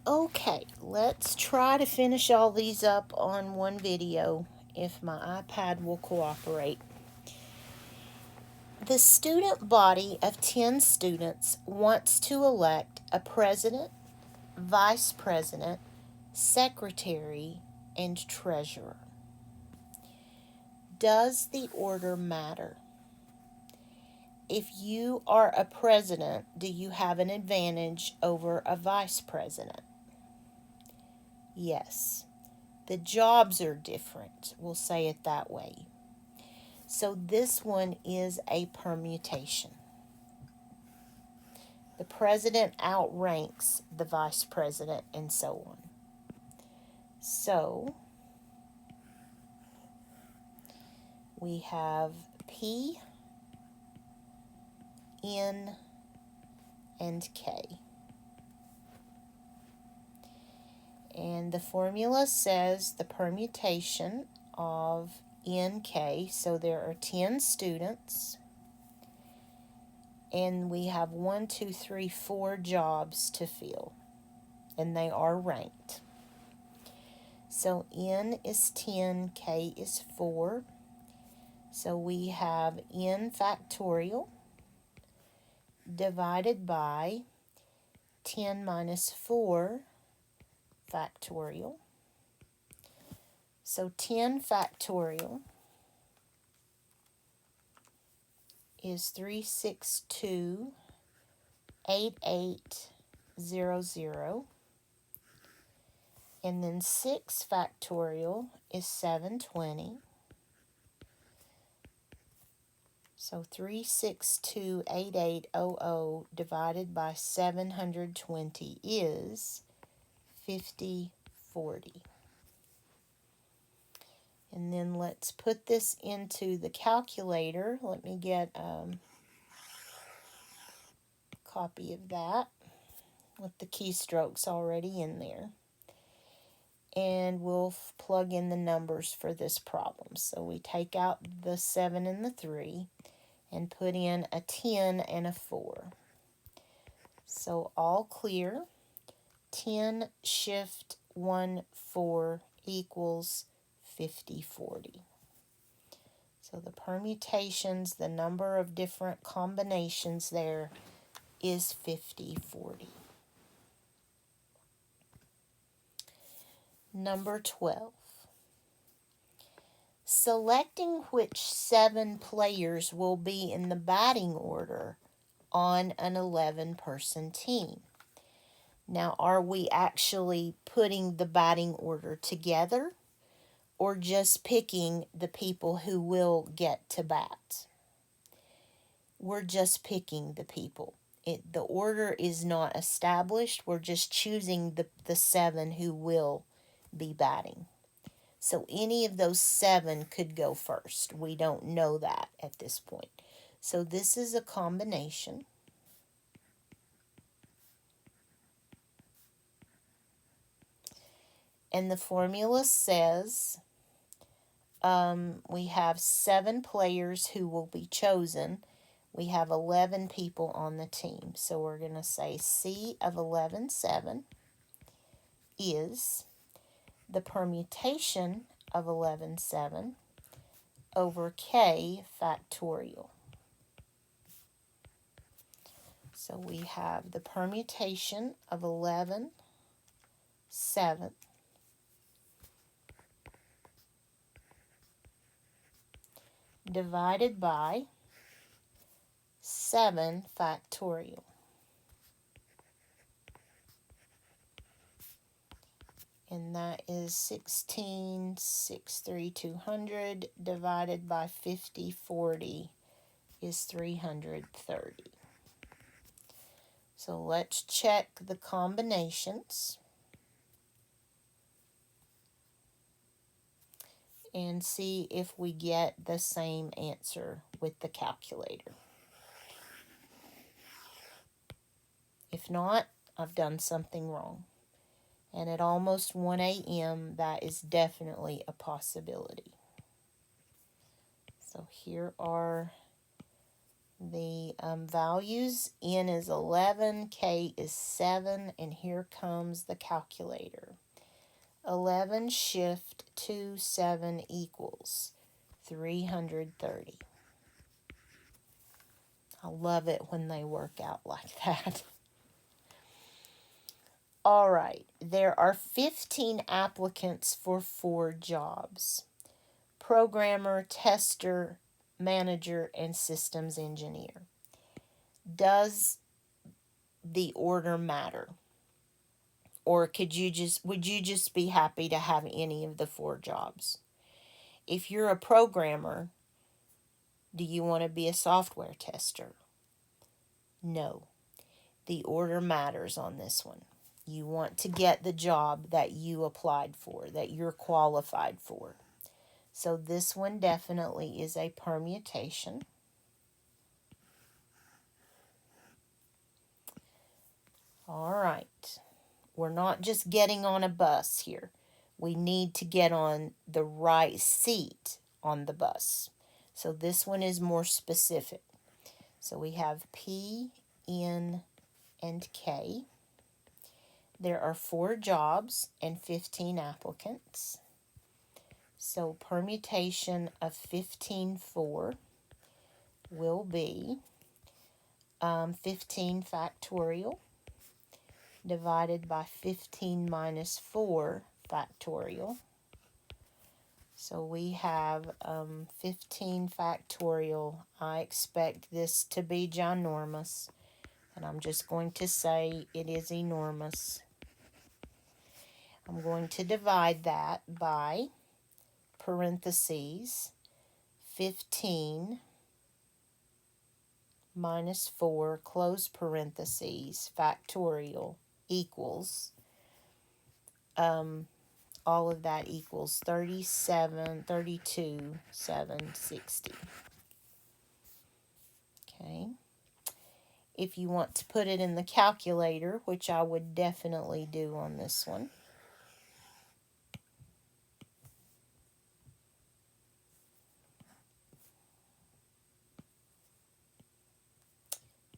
Okay, let's try to finish all these up on one video if my iPad will cooperate. The student body of 10 students wants to elect a president, vice president, secretary, and treasurer. Does the order matter? If you are a president, do you have an advantage over a vice president? Yes. The jobs are different. We'll say it that way. So this one is a permutation. The president outranks the vice president and so on. So we have P, N, and K. And the formula says the permutation of NK, so there are 10 students, and we have 1, 2, 3, 4 jobs to fill, and they are ranked. So N is 10, K is 4. So we have N factorial divided by 10 minus 4 factorial. So 10 factorial is 3628800. And then 6 factorial is 720. So 3628800 divided by 720 is 5040. And then let's put this into the calculator. Let me get a copy of that with the keystrokes already in there. And we'll plug in the numbers for this problem. So we take out the 7 and the 3 and put in a 10 and a 4. So all clear. 10 shift 1 4 equals 5040. So the permutations, the number of different combinations there is 5040. Number 12. Selecting which 7 players will be in the batting order on an 11-person team. Now, are we actually putting the batting order together or just picking the people who will get to bat? We're just picking the people. The order is not established. We're just choosing the 7 who will be batting. So any of those 7 could go first. We don't know that at this point. So this is a combination. And the formula says we have 7 players who will be chosen. We have 11 people on the team. So we're going to say C of 11, 7 is the permutation of 11, 7 over K factorial. So we have the permutation of 11, 7 divided by 7 factorial. And that is 16,63200 divided by 5040 is 330. So let's check the combinations and see if we get the same answer with the calculator. If not, I've done something wrong. And at almost 1 a.m., that is definitely a possibility. So here are the values. N is 11, K is 7, and here comes the calculator. 11 shift 2, 7 equals 330. I love it when they work out like that. All right, there are 15 applicants for 4 jobs: programmer, tester, manager, and systems engineer. Does the order matter? Or would you just be happy to have any of the 4 jobs? If you're a programmer, do you want to be a software tester? No. The order matters on this one. You want to get the job that you applied for, that you're qualified for. So this one definitely is a permutation. All right. We're not just getting on a bus here. We need to get on the right seat on the bus. So this one is more specific. So we have P, N, and K. There are 4 jobs and 15 applicants. So permutation of 15,4 will be 15 factorial divided by 15 minus 4 factorial. So we have 15 factorial. I expect this to be ginormous, and I'm just going to say it is enormous. I'm going to divide that by parentheses 15 minus 4, close parentheses, factorial equals, all of that equals 32,760. Okay. If you want to put it in the calculator, which I would definitely do on this one,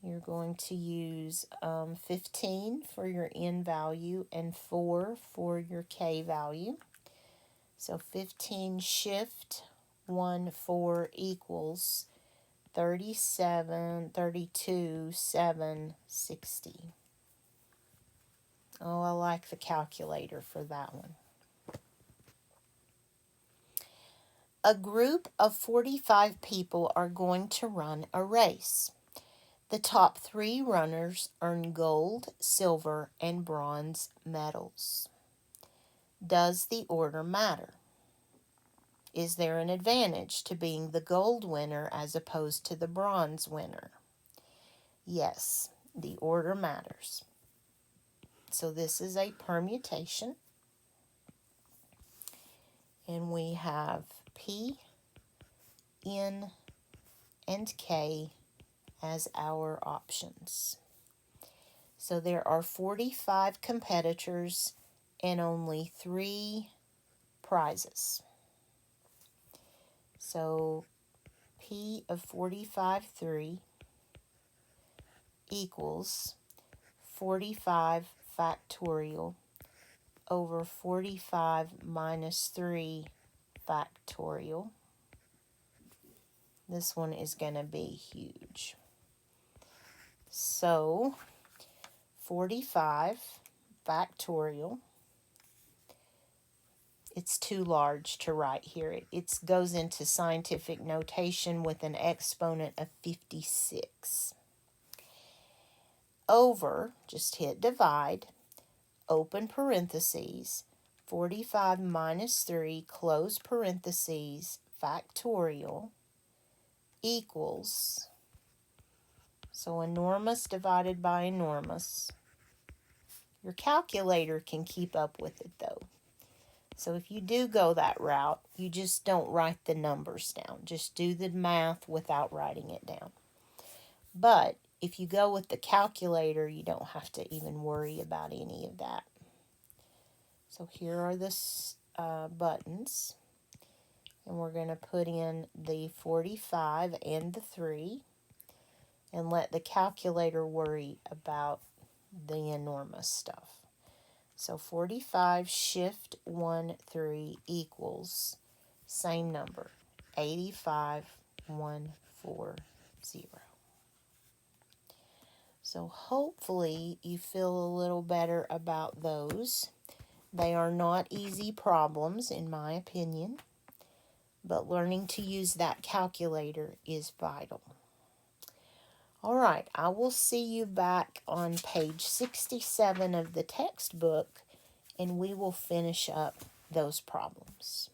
you're going to use 15 for your N value and 4 for your K value. So 15 shift 1, 4 equals 32,760. Oh, I like the calculator for that one. A group of 45 people are going to run a race. The top 3 runners earn gold, silver, and bronze medals. Does the order matter? Is there an advantage to being the gold winner as opposed to the bronze winner? Yes, the order matters. So this is a permutation. And we have P, N, and K as our options. So there are 45 competitors and only 3 prizes. So P of 45,3 equals 45 factorial over 45 minus 3 factorial. This one is going to be huge. So 45 factorial, it's too large to write here. It goes into scientific notation with an exponent of 56. Over, just hit divide, open parentheses, 45 minus 3, close parentheses, factorial, equals, so enormous divided by enormous. Your calculator can keep up with it though. So if you do go that route, you just don't write the numbers down. Just do the math without writing it down. But if you go with the calculator, you don't have to even worry about any of that. So here are the buttons. And we're going to put in the 45 and the 3. and let the calculator worry about the enormous stuff. So 45 shift 1 3 equals, same number, 85,140. So hopefully you feel a little better about those. They are not easy problems, in my opinion, but learning to use that calculator is vital. All right, I will see you back on page 67 of the textbook, and we will finish up those problems.